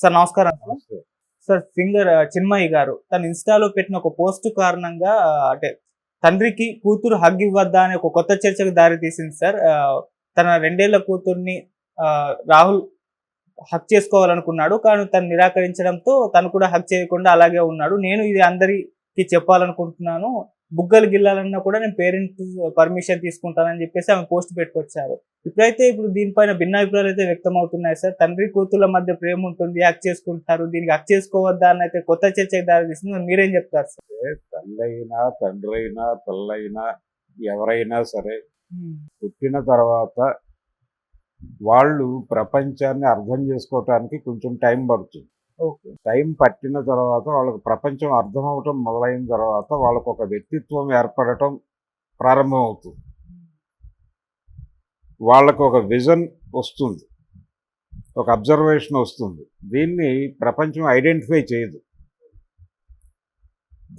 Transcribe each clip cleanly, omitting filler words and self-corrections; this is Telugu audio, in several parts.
సార్ నమస్కారం సార్. నమస్తే. సార్ సింగర్ చిన్మయి గారు తన ఇన్‌స్టాలో పెట్టిన ఒక పోస్ట్ కారణంగా అంటే తండ్రికి కూతురు హగ్ ఇవ్వద్దా అనే ఒక కొత్త చర్చకు దారి తీసింది సార్. తన 2 ఏళ్ల కూతుర్ని రాహుల్ హగ్ చేసుకోవాలనుకున్నాడు. కానీ తను నిరాకరించడంతో తను కూడా హగ్ చేయకుండా అలాగే ఉన్నాడు. నేను ఇది అందరికి చెప్పాలనుకుంటున్నాను. బుగ్గలు గిల్లాలన్నా కూడా నేను పేరెంట్స్ పర్మిషన్ తీసుకుంటానని చెప్పేసి ఆమె పోస్ట్ పెట్టుకొచ్చారు. ఇప్పుడు దీనిపైన భిన్నాభిప్రాయాలు అయితే వ్యక్తమవుతున్నాయి సార్. తండ్రి కూతుర్ల మధ్య ప్రేమ ఉంటుంది, హగ్ చేసుకుంటారు. దీనికి హగ్ చేసుకోవద్దా అని అయితే కొత్త చర్చకి దారి తీసింది. మీరేం చెప్తారు సార్? తల్లైనా, తండ్రైనా, పిల్లైనా ఎవరైనా సరే హ్మ్. పుట్టిన తర్వాత వాళ్ళు ప్రపంచాన్ని అర్థం చేసుకోవటానికి కొంచెం టైం పడుతుంది. ఓకే. టైం పట్టిన తర్వాత వాళ్ళకి ప్రపంచం అర్థమవటం మొదలైన తర్వాత వాళ్ళకు ఒక వ్యక్తిత్వం ఏర్పడటం ప్రారంభమవుతుంది. వాళ్ళకు ఒక విజన్ వస్తుంది, ఒక అబ్జర్వేషన్ వస్తుంది. దీన్ని ప్రపంచం ఐడెంటిఫై చేయదు.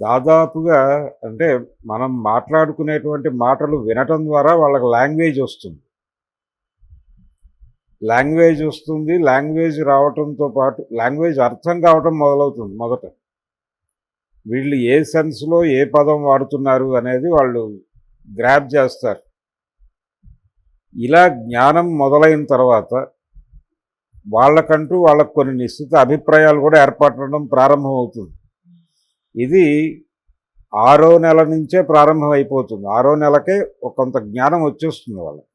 దాదాపుగా అంటే మనం మాట్లాడుకునేటువంటి మాటలు వినటం ద్వారా వాళ్ళకి లాంగ్వేజ్ వస్తుంది. లాంగ్వేజ్ రావటంతో పాటు లాంగ్వేజ్ అర్థం కావటం మొదలవుతుంది మొదట. వీళ్ళు ఏ సెన్స్లో ఏ పదం వాడుతున్నారు అనేది వాళ్ళు గ్రాప్ చేస్తారు. ఇలా జ్ఞానం మొదలైన తర్వాత వాళ్ళకంటూ వాళ్ళకు కొన్ని నిశ్చిత అభిప్రాయాలు కూడా ఏర్పడడం ప్రారంభమవుతుంది. ఇది 6వ నెల నుంచే ప్రారంభం అయిపోతుంది. 6వ నెలకే కొంత జ్ఞానం వచ్చేస్తుంది వాళ్ళకి.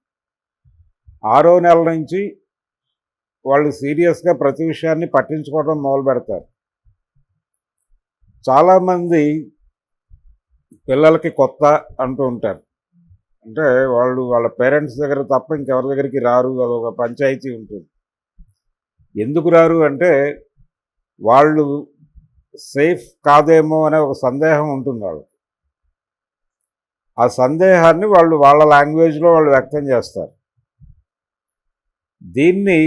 6వ నెల నుంచి వాళ్ళు సీరియస్గా ప్రతి విషయాన్ని పట్టించుకోవడం మొదలు పెడతారు. చాలామంది పిల్లలకి కొత్త అంటూ ఉంటారు. అంటే వాళ్ళు వాళ్ళ పేరెంట్స్ దగ్గర తప్ప ఇంకెవరి దగ్గరికి రారు, అదొక పంచాయతీ ఉంటుంది. ఎందుకు రారు అంటే వాళ్ళు సేఫ్ కాదేమో అనే ఒక సందేహం ఉంటుంది వాళ్ళకి. ఆ సందేహాన్ని వాళ్ళు వాళ్ళ లాంగ్వేజ్లో వాళ్ళు వ్యక్తం చేస్తారు. దీన్ని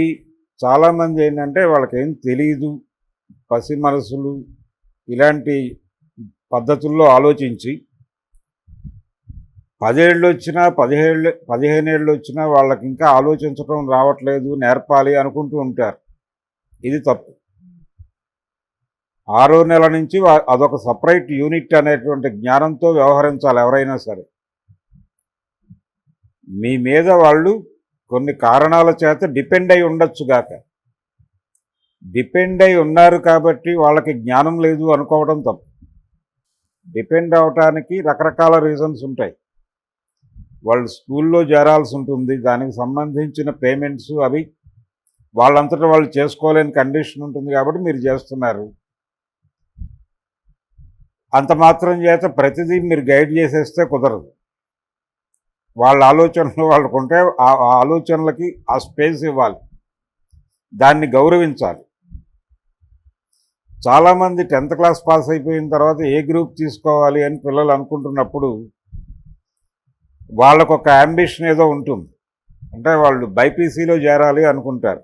చాలామంది ఏంటంటే వాళ్ళకేం తెలియదు, పసి మనసులు ఇలాంటి పద్ధతుల్లో ఆలోచించి 10 ఏళ్ళు వచ్చినా 15 ఏళ్ళు వచ్చినా వాళ్ళకి ఇంకా ఆలోచించడం రావట్లేదు, నేర్పాలి అనుకుంటూ ఉంటారు. ఇది తప్పు. 6వ నెల నుంచి అదొక సపరేట్ యూనిట్ అనేటువంటి జ్ఞానంతో వ్యవహరించాలి ఎవరైనా సరే. మీ మీద వాళ్ళు కొన్ని కారణాల చేత డిపెండ్ అయి ఉండొచ్చుగాక. డిపెండ్ అయి ఉన్నారు కాబట్టి వాళ్ళకి జ్ఞానం లేదు అనుకోవడం తప్పు. డిపెండ్ అవటానికి రకరకాల రీజన్స్ ఉంటాయి. వాళ్ళు స్కూల్లో చేరాల్సి ఉంటుంది, దానికి సంబంధించిన పేమెంట్స్ అవి వాళ్ళంతటా వాళ్ళు చేసుకోలేని కండిషన్ ఉంటుంది కాబట్టి మీరు చేస్తున్నారు. అంత మాత్రం చేత ప్రతిదీ మీరు గైడ్ చేసేస్తే కుదరదు. వాళ్ళ ఆలోచనలు వాళ్ళకు ఉంటే ఆ ఆలోచనలకి ఆ స్పేస్ ఇవ్వాలి, దాన్ని గౌరవించాలి. చాలామంది 10th క్లాస్ పాస్ అయిపోయిన తర్వాత ఏ గ్రూప్ తీసుకోవాలి అని పిల్లలు అనుకుంటున్నప్పుడు వాళ్ళకు ఒక అంబిషన్ ఏదో ఉంటుంది. అంటే వాళ్ళు బైపీసీలో చేరాలి అనుకుంటారు.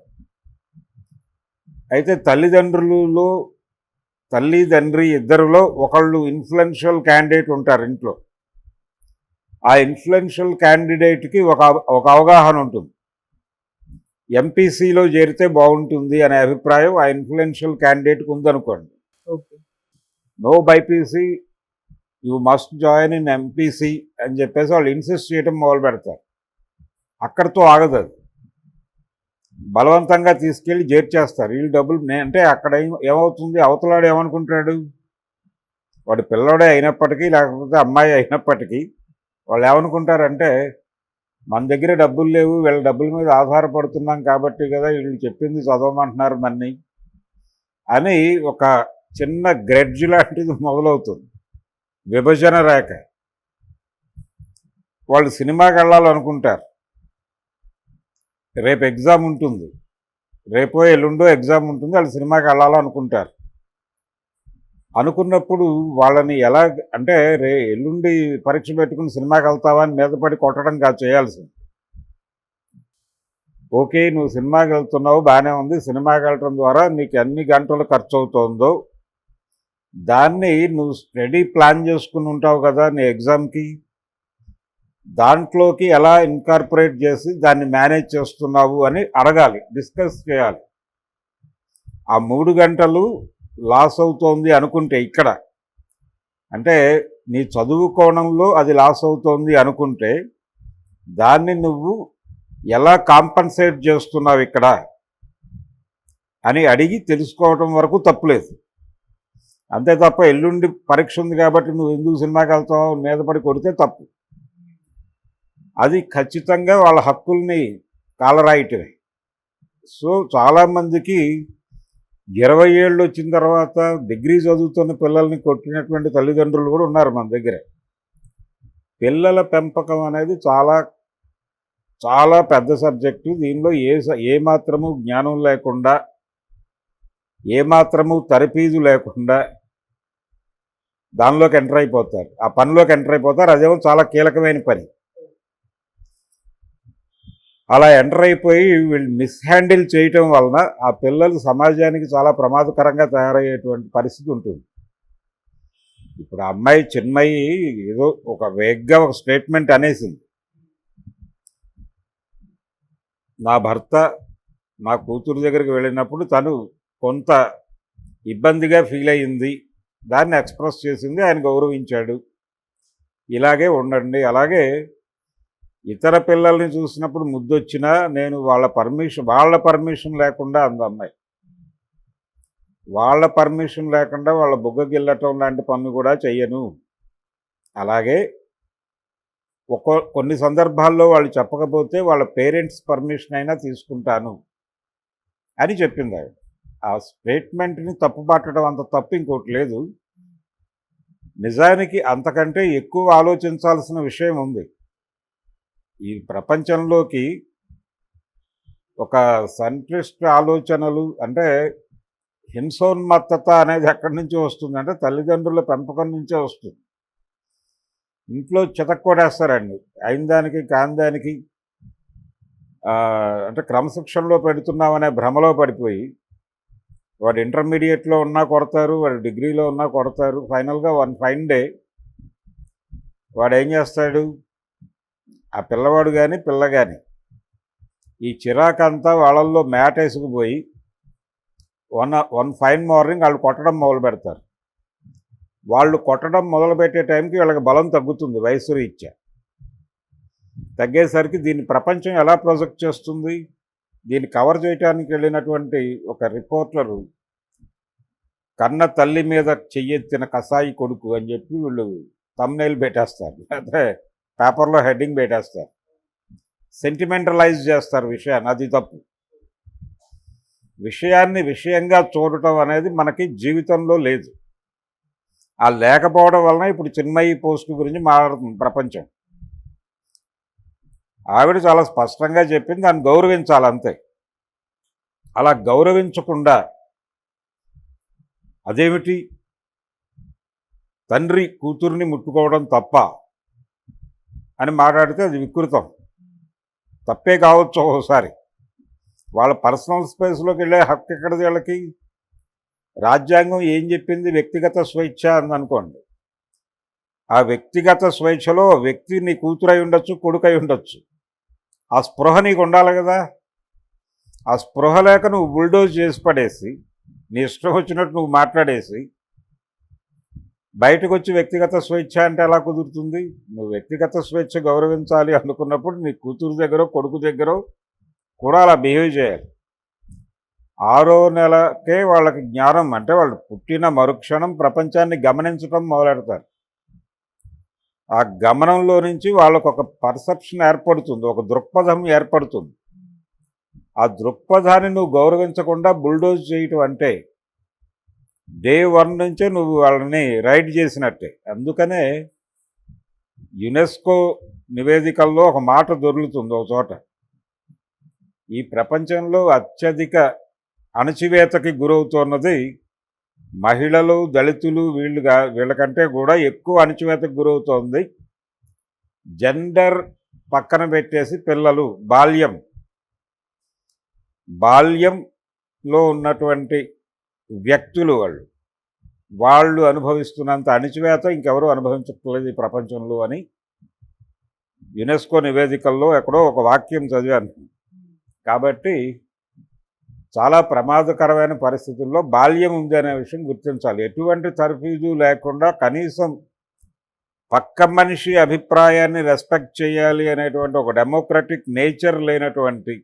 అయితే తల్లి ఇద్దరిలో ఒకళ్ళు ఇన్ఫ్లుయెన్షియల్ క్యాండిడేట్ ఉంటారు ఇంట్లో. ఆ ఇన్ఫ్లుయెన్షియల్ క్యాండిడేట్కి ఒక అవగాహన ఉంటుంది. ఎంపీసీలో చేరితే బాగుంటుంది అనే అభిప్రాయం ఆ ఇన్ఫ్లుయెన్షియల్ క్యాండిడేట్కి ఉందనుకోండి. Okay. No BiPC, you must join in MPC అని చెప్పేసి వాళ్ళు ఇన్సిస్ట్ చేయడం మొదలు పెడతారు. అక్కడితో ఆగదు అది. బలవంతంగా తీసుకెళ్ళి చేర్చేస్తారు. వీళ్ళు డబ్బులు అంటే అక్కడ ఏమవుతుంది, అవతలాడు ఏమనుకుంటాడు, వాడు పిల్లవాడే అయినప్పటికీ లేకపోతే అమ్మాయి అయినప్పటికీ వాళ్ళు ఏమనుకుంటారంటే మన దగ్గర డబ్బులు లేవు, వీళ్ళ డబ్బుల మీద ఆధారపడుతున్నాం కాబట్టి కదా వీళ్ళు చెప్పింది చదవమంటున్నారు మన్ని అని ఒక చిన్న గ్రెడ్జ్ లాంటిది మొదలవుతుంది. విభజన రేఖ. వాళ్ళు సినిమాకి వెళ్ళాలనుకుంటారు, రేపు ఎగ్జామ్ ఉంటుంది, రేపో ఎల్లుండో ఎగ్జామ్ ఉంటుంది, వాళ్ళు సినిమాకి వెళ్ళాలనుకుంటారు. అనుకున్నప్పుడు వాళ్ళని ఎలా అంటే ఎల్లుండి పరీక్ష పెట్టుకుని సినిమాకి వెళ్తావా అని మీద పడి కొట్టడం కాదు చేయాల్సింది. ఓకే, నువ్వు సినిమాకి వెళ్తున్నావు, బాగానే ఉంది. సినిమాకి వెళ్ళటం ద్వారా నీకు ఎన్ని గంటలు ఖర్చు అవుతుందో దాన్ని నువ్వు స్టడీ ప్లాన్ చేసుకుని ఉంటావు కదా నీ ఎగ్జామ్కి, దాంట్లోకి ఎలా ఇన్కార్పొరేట్ చేసి దాన్ని మేనేజ్ చేస్తున్నావు అని అడగాలి, డిస్కస్ చేయాలి. ఆ 3 గంటలు లాస్ అవుతోంది అనుకుంటే ఇక్కడ, అంటే నీ చదువు కోణంలో అది లాస్ అవుతోంది అనుకుంటే దాన్ని నువ్వు ఎలా కాంపన్సేట్ చేస్తున్నావు ఇక్కడ అని అడిగి తెలుసుకోవడం వరకు తప్పులేదు. అంతే తప్ప ఎల్లుండి పరీక్ష ఉంది కాబట్టి నువ్వు ఎందుకు సినిమాకి వెళ్తావు మీద పడి కొడితే తప్పు. అది ఖచ్చితంగా వాళ్ళ హక్కుల్ని కాలరాయటమే. సో చాలామందికి 20 ఏళ్ళు వచ్చిన తర్వాత డిగ్రీ చదువుతున్న పిల్లల్ని కొట్టినటువంటి తల్లిదండ్రులు కూడా ఉన్నారు మన దగ్గర. పిల్లల పెంపకం అనేది చాలా చాలా పెద్ద సబ్జెక్టు. దీనిలో ఏ మాత్రము జ్ఞానం లేకుండా, ఏ మాత్రము తరఫీదు లేకుండా దానిలోకి ఎంటర్ అయిపోతారు, ఆ పనిలోకి ఎంటర్ అయిపోతారు. అదేమో చాలా కీలకమైన పని. అలా ఎంటర్ అయిపోయి వీళ్ళు మిస్హ్యాండిల్ చేయటం వలన ఆ పిల్లలు సమాజానికి చాలా ప్రమాదకరంగా తయారయ్యేటువంటి పరిస్థితి ఉంటుంది. ఇప్పుడు ఆ అమ్మాయి చిన్మయి ఏదో ఒక వేగ్గా ఒక స్టేట్మెంట్ అనేసింది, నా భర్త నా కూతురు దగ్గరికి వెళ్ళినప్పుడు తను కొంత ఇబ్బందిగా ఫీల్ అయ్యింది, దాన్ని ఎక్స్ప్రెస్ చేసింది, ఆయన గౌరవించాడు, ఇలాగే ఉండండి. అలాగే ఇతర పిల్లల్ని చూసినప్పుడు ముద్దొచ్చినా నేను వాళ్ళ పర్మిషన్ లేకుండా అంది అమ్మాయి. వాళ్ళ పర్మిషన్ లేకుండా వాళ్ళ బుగ్గగిల్లటం లాంటి పనులు కూడా చెయ్యను. అలాగే కొన్ని సందర్భాల్లో వాళ్ళు చెప్పకపోతే వాళ్ళ పేరెంట్స్ పర్మిషన్ అయినా తీసుకుంటాను అని చెప్పింది ఆవిడ. ఆ స్టేట్మెంట్ని తప్పుపట్టడం అంత తప్పు ఇంకోటి లేదు. నిజానికి అంతకంటే ఎక్కువ ఆలోచించాల్సిన విషయం ఉంది. ఈ ప్రపంచంలోకి ఒక సంక్లిష్ట ఆలోచనలు, అంటే హింసోన్మత్తత అనేది ఎక్కడి నుంచి వస్తుంది అంటే తల్లిదండ్రుల పెంపకం నుంచే వస్తుంది. ఇంట్లో చితక్కొడేస్తారండి అయిన దానికి కాని దానికి. అంటే క్రమశిక్షణలో పెడుతున్నామనే భ్రమలో పడిపోయి వాడు ఇంటర్మీడియట్లో ఉన్నా కొడతారు, వాడు డిగ్రీలో ఉన్నా కొడతారు. ఫైనల్గా వన్ ఫైన్ డే వాడు ఏం చేస్తాడు, ఆ పిల్లవాడు కానీ పిల్ల కానీ ఈ చిరాకంతా వాళ్ళల్లో మేటేసుకుపోయి వన్ ఫైన్ మార్నింగ్ వాళ్ళు కొట్టడం మొదలు పెడతారు. వాళ్ళు కొట్టడం మొదలుపెట్టే టైంకి వీళ్ళకి బలం తగ్గుతుంది వయసు రీత్యా. తగ్గేసరికి దీన్ని ప్రపంచం ఎలా ప్రొజెక్ట్ చేస్తుంది, దీన్ని కవర్ చేయడానికి వెళ్ళినటువంటి ఒక రిపోర్టరు కన్న తల్లి మీద చెయ్యెత్తిన కసాయి కొడుకు అని చెప్పి వీళ్ళు థంబ్నెయిల్ పెట్టేస్తారు, అంటే పేపర్లో హెడ్డింగ్ పెట్టేస్తారు, సెంటిమెంటలైజ్ చేస్తారు విషయాన్ని. అది తప్పు. విషయాన్ని విషయంగా చూడటం అనేది మనకి జీవితంలో లేదు. ఆ లేకపోవడం వలన ఇప్పుడు చిన్మయి పోస్ట్ గురించి మాట్లాడుతుంది ప్రపంచం. ఆవిడ చాలా స్పష్టంగా చెప్పింది, దాన్ని గౌరవించాలంతే. అలా గౌరవించకుండా అదేమిటి తండ్రి కూతుర్ని ముట్టుకోవడం తప్ప అని మాట్లాడితే అది వికృతం. తప్పే కావచ్చు ఒకసారి. వాళ్ళ పర్సనల్ స్పేస్లోకి వెళ్ళే హక్కు ఎక్కడిది వీళ్ళకి? రాజ్యాంగం ఏం చెప్పింది? వ్యక్తిగత స్వేచ్ఛ అందనుకోండి. ఆ వ్యక్తిగత స్వేచ్ఛలో వ్యక్తి నీ కూతురై ఉండొచ్చు, కొడుకై ఉండొచ్చు. ఆ స్పృహ నీకు ఉండాలి కదా. ఆ స్పృహ లేక నువ్వు బుల్డోజ్ చేసి పడేసి నీ ఇష్టం వచ్చినట్టు నువ్వు మాట్లాడేసి బయటకు వచ్చి వ్యక్తిగత స్వేచ్ఛ అంటే ఎలా కుదురుతుంది? నువ్వు వ్యక్తిగత స్వేచ్ఛ గౌరవించాలి అనుకున్నప్పుడు నీ కూతురు దగ్గర కొడుకు దగ్గర కూడా అలా బిహేవ్ చేయాలి. 6వ నెలకే వాళ్ళకి జ్ఞానం, అంటే వాళ్ళు పుట్టిన మరుక్షణం ప్రపంచాన్ని గమనించడం మొదలెడతారు. ఆ గమనంలో నుంచి వాళ్ళకు ఒక పర్సెప్షన్ ఏర్పడుతుంది, ఒక దృక్పథం ఏర్పడుతుంది. ఆ దృక్పథాన్ని నువ్వు గౌరవించకుండా బుల్డోజ్ చేయటం అంటే డే 1 నుంచే నువ్వు వాళ్ళని రైడ్ చేసినట్టే. అందుకనే యునెస్కో నివేదికల్లో ఒక మాట దొరుకుతుంది ఒక చోట, ఈ ప్రపంచంలో అత్యధిక అణచివేతకి గురవుతున్నది మహిళలు, దళితులు. వీళ్ళకంటే కూడా ఎక్కువ అణచివేతకు గురవుతోంది జెండర్ పక్కన పెట్టేసి పిల్లలు. బాల్యంలో ఉన్నటువంటి వ్యక్తులు వాళ్ళు అనుభవిస్తున్నంత అణచివేత ఇంకెవరూ అనుభవించట్లేదు ఈ ప్రపంచంలో అని యునెస్కో నివేదికల్లో ఎక్కడో ఒక వాక్యం చదివాను. కాబట్టి చాలా ప్రమాదకరమైన పరిస్థితుల్లో బాల్యం ఉంది అనే విషయం గుర్తించాలి. ఎటువంటి తర్ఫీదు లేకుండా కనీసం పక్క మనిషి అభిప్రాయాన్ని రెస్పెక్ట్ చేయాలి అనేటువంటి ఒక డెమోక్రటిక్ నేచర్ లేనటువంటి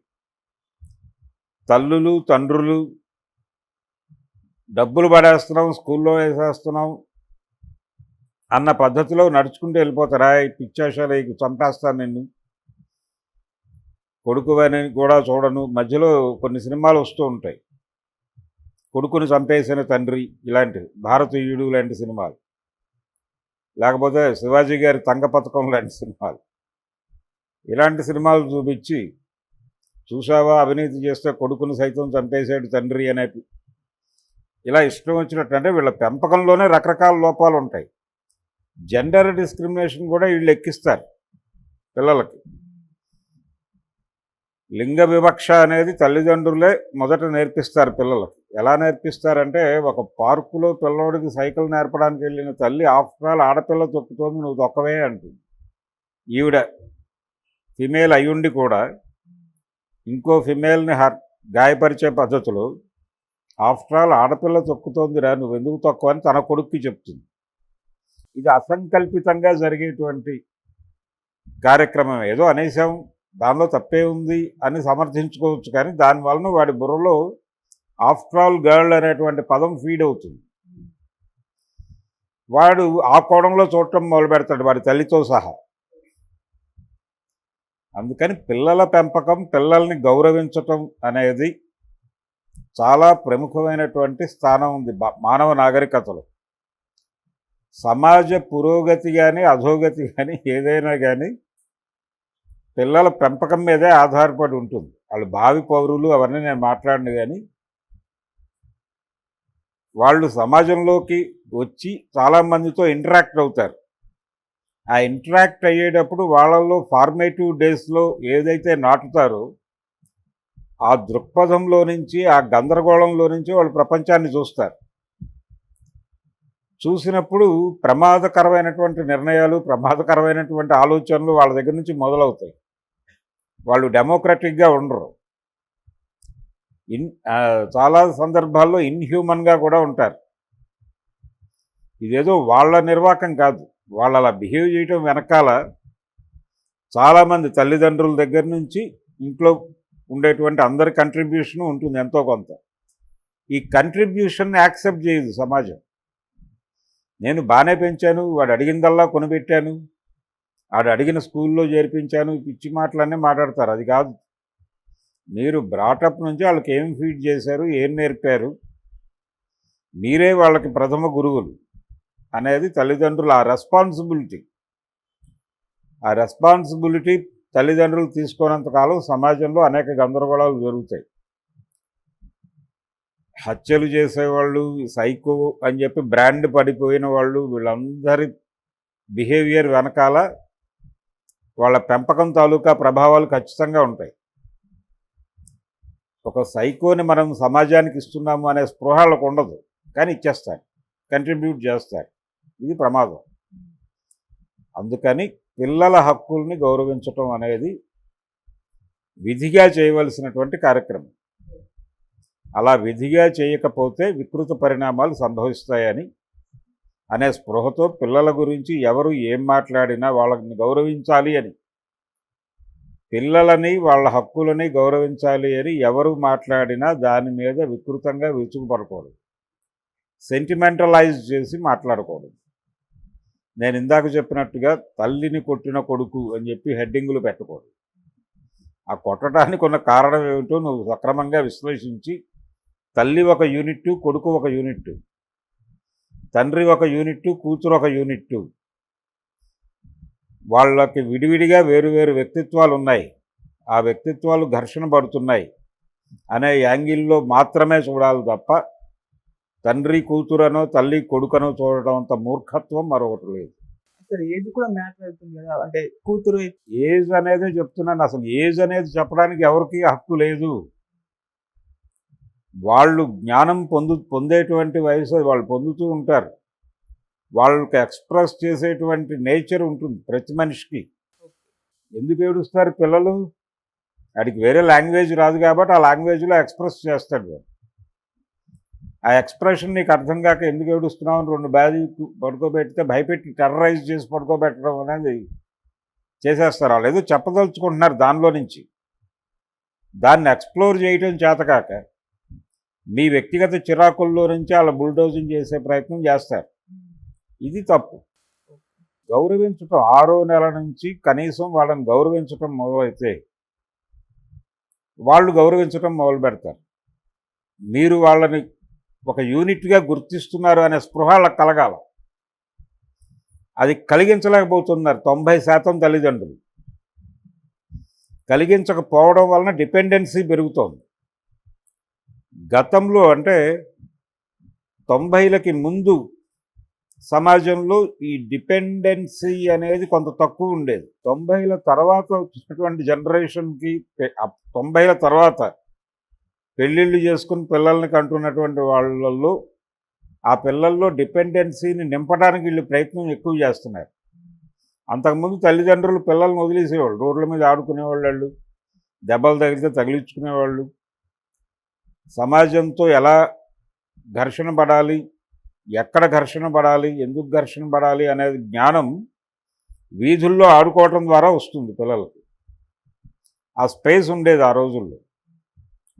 తల్లులు తండ్రులు డబ్బులు పడేస్తున్నాం, స్కూల్లో వేసేస్తున్నాం అన్న పద్ధతిలో నడుచుకుంటూ వెళ్ళిపోతారా, ఈ పిచ్చాశాలు చంపేస్తాను నిన్ను, కొడుకు అని కూడా చూడను. మధ్యలో కొన్ని సినిమాలు వస్తూ ఉంటాయి, కొడుకుని చంపేసిన తండ్రి ఇలాంటివి, భారతీయుడు లాంటి సినిమాలు, లేకపోతే శివాజీ గారి తంగ పథకం లాంటి సినిమాలు. ఇలాంటి సినిమాలు చూపించి చూసావా అవినీతి చేస్తే కొడుకుని సైతం చంపేసాడు తండ్రి అనే, ఇలా ఇష్టం వచ్చినట్టు. అంటే వీళ్ళ పెంపకంలోనే రకరకాల లోపాలు ఉంటాయి. జెండర్ డిస్క్రిమినేషన్ కూడా వీళ్ళు ఎక్కిస్తారు పిల్లలకి. లింగ వివక్ష అనేది తల్లిదండ్రులే మొదట నేర్పిస్తారు పిల్లలకి. ఎలా నేర్పిస్తారంటే, ఒక పార్కులో పిల్లోడికి సైకిల్ నేర్పడానికి వెళ్ళిన తల్లి ఆఫ్టర్ ఆల్ ఆడపిల్ల తొక్కుతోంది, నువ్వు తొక్కవే అంటుంది. ఈవిడ ఫిమేల్ అయ్యుండి కూడా ఇంకో ఫిమేల్ని గాయపరిచే పద్ధతిలో ఆఫ్టర్ ఆల్ ఆడపిల్ల తొక్కుతోందిరా, నువ్వు ఎందుకు తొక్కవని తన కొడుక్కి చెప్తుంది. ఇది అసంకల్పితంగా జరిగేటువంటి కార్యక్రమం. ఏదో అనేసాం, దానిలో తప్పే ఉంది అని సమర్థించుకోవచ్చు, కానీ దానివలన వాడి బుర్రలో ఆఫ్టర్ ఆల్ గర్ల్ అనేటువంటి పదం ఫీడ్ అవుతుంది. వాడు ఆ కోణంలో చూడటం మొదలు పెడతాడు వాడి తల్లితో సహా. అందుకని పిల్లల పెంపకం, పిల్లల్ని గౌరవించటం అనేది చాలా ప్రముఖమైనటువంటి స్థానం ఉంది మానవ నాగరికతలో. సమాజ పురోగతి కానీ అధోగతి కానీ ఏదైనా కానీ పిల్లల పెంపకం మీదే ఆధారపడి ఉంటుంది. వాళ్ళు భావి పౌరులు అవన్నీ నేను మాట్లాడను, కానీ వాళ్ళు సమాజంలోకి వచ్చి చాలామందితో ఇంటరాక్ట్ అవుతారు. ఆ ఇంటరాక్ట్ అయ్యేటప్పుడు వాళ్ళల్లో ఫార్మేటివ్ డేస్లో ఏదైతే నాటుతారో ఆ దృక్పథంలో నుంచి, ఆ గందరగోళంలో నుంచి వాళ్ళు ప్రపంచాన్ని చూస్తారు. చూసినప్పుడు ప్రమాదకరమైనటువంటి నిర్ణయాలు, ప్రమాదకరమైనటువంటి ఆలోచనలు వాళ్ళ దగ్గర నుంచి మొదలవుతాయి. వాళ్ళు డెమోక్రటిక్గా ఉండరు. చాలా సందర్భాల్లో ఇన్హ్యూమన్గా కూడా ఉంటారు. ఇదేదో వాళ్ళ నిర్వాకం కాదు, వాళ్ళు అలా బిహేవ్ చేయటం వెనకాల చాలామంది తల్లిదండ్రుల దగ్గర నుంచి ఇంట్లో ఉండేటువంటి అందరి కంట్రిబ్యూషను ఉంటుంది ఎంతో కొంత. ఈ కంట్రిబ్యూషన్ యాక్సెప్ట్ చేయదు సమాజం. నేను బాగానే పెంచాను, వాడు అడిగిందల్లా కొనిపెట్టాను, వాడు అడిగిన స్కూల్లో చేర్పించాను, పిచ్చి మాటలన్నీ మాట్లాడతారు. అది కాదు. మీరు బ్రాటప్ నుంచి వాళ్ళకి ఏం ఫీడ్ చేశారు, ఏం నేర్పారు, మీరే వాళ్ళకి ప్రథమ గురువులు అనేది తల్లిదండ్రులు. ఆ రెస్పాన్సిబిలిటీ తల్లిదండ్రులు తీసుకోనంతకాలం సమాజంలో అనేక గందరగోళాలు జరుగుతాయి. హత్యలు చేసేవాళ్ళు, సైకో అని చెప్పి బ్రాండ్ పడిపోయిన వాళ్ళు, వీళ్ళందరి బిహేవియర్ వెనకాల వాళ్ళ పెంపకం తాలూకా ప్రభావాలు ఖచ్చితంగా ఉంటాయి. ఒక సైకోని మనం సమాజానికి ఇస్తున్నాము అనే స్పృహ వాళ్ళకు ఉండదు, కానీ ఇచ్చేస్తారు, కంట్రిబ్యూట్ చేస్తారు. ఇది ప్రమాదం. అందుకని పిల్లల హక్కుల్ని గౌరవించటం అనేది విధిగా చేయవలసినటువంటి కార్యక్రమం. అలా విధిగా చేయకపోతే వికృత పరిణామాలు సంభవిస్తాయని అనే స్పృహతో పిల్లల గురించి ఎవరు ఏం మాట్లాడినా వాళ్ళని గౌరవించాలి అని, పిల్లలని వాళ్ళ హక్కులని గౌరవించాలి అని ఎవరు మాట్లాడినా దాని మీద వికృతంగా విరుచుకుపడకూడదు, సెంటిమెంటలైజ్ చేసి మాట్లాడకూడదు. నేను ఇందాక చెప్పినట్టుగా తల్లిని కొట్టిన కొడుకు అని చెప్పి హెడ్డింగులు పెట్టకూడదు. ఆ కొట్టడానికి ఉన్న కారణం ఏమిటో నువ్వు సక్రమంగా విశ్లేషించి, తల్లి ఒక యూనిట్, కొడుకు ఒక యూనిట్, తండ్రి ఒక యూనిట్, కూతురు ఒక యూనిట్, వాళ్ళకి విడివిడిగా వేరువేరు వ్యక్తిత్వాలు ఉన్నాయి, ఆ వ్యక్తిత్వాలు ఘర్షణ పడుతున్నాయి అనే యాంగిల్లో మాత్రమే చూడాలి తప్ప తండ్రి కూతురనో తల్లి కొడుకనో చూడటం అంత మూర్ఖత్వం మరొకటి లేదు. అసలు ఏజ్ కూడా మ్యాటర్ అవుతుంది కదా, అంటే కూతురు ఏజ్ అనేది చెప్తున్నాను. అసలు ఏజ్ అనేది చెప్పడానికి ఎవరికి హక్కు లేదు. వాళ్ళు జ్ఞానం పొందేటువంటి వయసు వాళ్ళు పొందుతూ ఉంటారు. వాళ్ళకి ఎక్స్ప్రెస్ చేసేటువంటి నేచర్ ఉంటుంది ప్రతి మనిషికి. ఎందుకు ఏడుస్తారు పిల్లలు వాడికి వేరే లాంగ్వేజ్ రాదు కాబట్టి ఆ లాంగ్వేజ్లో ఎక్స్ప్రెస్ చేస్తాడు వాడు. ఆ ఎక్స్ప్రెషన్ నీకు అర్థం కాక ఎందుకు ఏడుస్తున్నావు అని 2 బ్యాగ్ పడుకోబెడితే భయపెట్టి టెర్రరైజ్ చేసి పడుకోబెట్టడం అనేది చేసేస్తారు. వాళ్ళు ఏదో చెప్పదలుచుకుంటున్నారు దానిలో నుంచి, దాన్ని ఎక్స్ప్లోర్ చేయటం చేతకాక మీ వ్యక్తిగత చిరాకుల్లో నుంచి వాళ్ళ బుల్డోజింగ్ చేసే ప్రయత్నం చేస్తారు. ఇది తప్పు. గౌరవించటం 6వ నెల నుంచి కనీసం వాళ్ళని గౌరవించటం మొదలైతే వాళ్ళు గౌరవించటం మొదలు పెడతారు. మీరు వాళ్ళని ఒక యూనిట్గా గుర్తిస్తున్నారు అనే స్పృహ వాళ్ళకి కలగాల. అది కలిగించలేకపోతున్నారు 90% తల్లిదండ్రులు. కలిగించకపోవడం వలన డిపెండెన్సీ పెరుగుతోంది. గతంలో అంటే 90లకి ముందు సమాజంలో ఈ డిపెండెన్సీ అనేది కొంత తక్కువ ఉండేది. 90ల తర్వాత వచ్చినటువంటి జనరేషన్కి 90ల తర్వాత పెళ్ళిళ్ళు చేసుకుని పిల్లల్ని కంటున్నటువంటి వాళ్ళల్లో ఆ పిల్లల్లో డిపెండెన్సీని నింపడానికి వీళ్ళు ప్రయత్నం ఎక్కువ చేస్తున్నారు. అంతకుముందు తల్లిదండ్రులు పిల్లల్ని వదిలేసేవాళ్ళు, రోడ్ల మీద ఆడుకునేవాళ్ళు, దెబ్బలు తగిలితే తగిలించుకునేవాళ్ళు. సమాజంతో ఎలా ఘర్షణ పడాలి, ఎక్కడ ఘర్షణ పడాలి, ఎందుకు ఘర్షణ పడాలి అనేది జ్ఞానం వీధుల్లో ఆడుకోవటం ద్వారా వస్తుంది పిల్లలకి. ఆ స్పేస్ ఉండేది ఆ రోజుల్లో.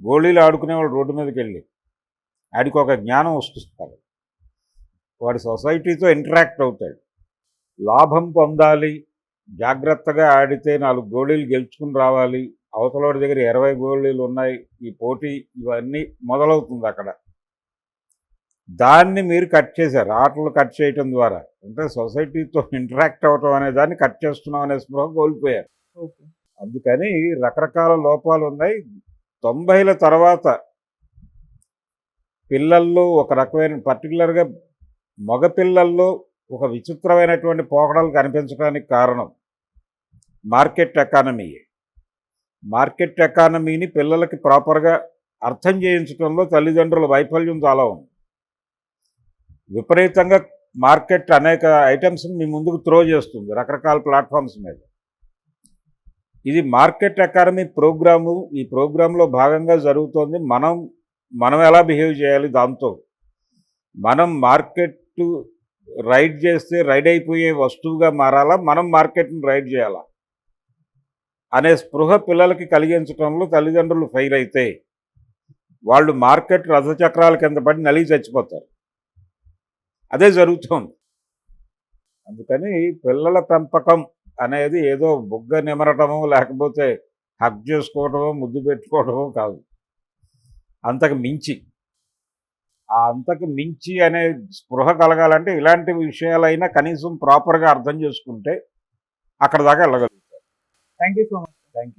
గోళీలు ఆడుకునేవాళ్ళు రోడ్డు మీదకి వెళ్ళి, ఆడికి ఒక జ్ఞానం వస్తుంది. వాడు సొసైటీతో ఇంటరాక్ట్ అవుతాడు. లాభం పొందాలి, జాగ్రత్తగా ఆడితే 4 గోళీలు గెలుచుకుని రావాలి, అవతలవాడి దగ్గర 20 గోళీలు ఉన్నాయి, ఈ పోటీ ఇవన్నీ మొదలవుతుంది అక్కడ. దాన్ని మీరు కట్ చేశారు. ఆటలు కట్ చేయటం ద్వారా అంటే సొసైటీతో ఇంటరాక్ట్ అవ్వటం అనే దాన్ని కట్ చేస్తున్నాం అనే స్పృహ కోల్పోయారు. అందుకని రకరకాల లోపాలు ఉన్నాయి. 90ల తర్వాత పిల్లల్లో ఒక రకమైన పర్టికులర్గా మగపిల్లల్లో ఒక విచిత్రమైనటువంటి పోకడలు కనిపించడానికి కారణం మార్కెట్ ఎకానమీయే. మార్కెట్ ఎకానమీని పిల్లలకి ప్రాపర్గా అర్థం చేయించడంలో తల్లిదండ్రుల వైఫల్యం చాలా ఉంది. విపరీతంగా మార్కెట్ అనేక ఐటమ్స్ని మీ ముందుకు త్రో చేస్తుంది రకరకాల ప్లాట్ఫామ్స్ మీద. ఇది మార్కెట్ ఎకానమీ ప్రోగ్రాము. ఈ ప్రోగ్రాంలో భాగంగా జరుగుతోంది. మనం ఎలా బిహేవ్ చేయాలి, దాంతో మనం మార్కెట్ రైడ్ చేస్తే రైడ్ అయిపోయే వస్తువుగా మారాలా, మనం మార్కెట్ని రైడ్ చేయాలా అనే స్పృహ పిల్లలకి కలిగించడంలో తల్లిదండ్రులు ఫెయిల్ అయితే వాళ్ళు మార్కెట్ రథచక్రాల కింద పడి నలిగి చచ్చిపోతారు. అదే జరుగుతోంది. అందుకని పిల్లల పెంపకం అనేది ఏదో బుగ్గ నిమరటమో లేకపోతే హగ్ చేసుకోవటమో ముద్దు పెట్టుకోవటమో కాదు. అంతకు మించి అనే స్పృహ కలగాలంటే ఇలాంటి విషయాలైనా కనీసం ప్రాపర్గా అర్థం చేసుకుంటే అక్కడ దాకా వెళ్ళగలుగుతారు. Thank you so much. Thank you.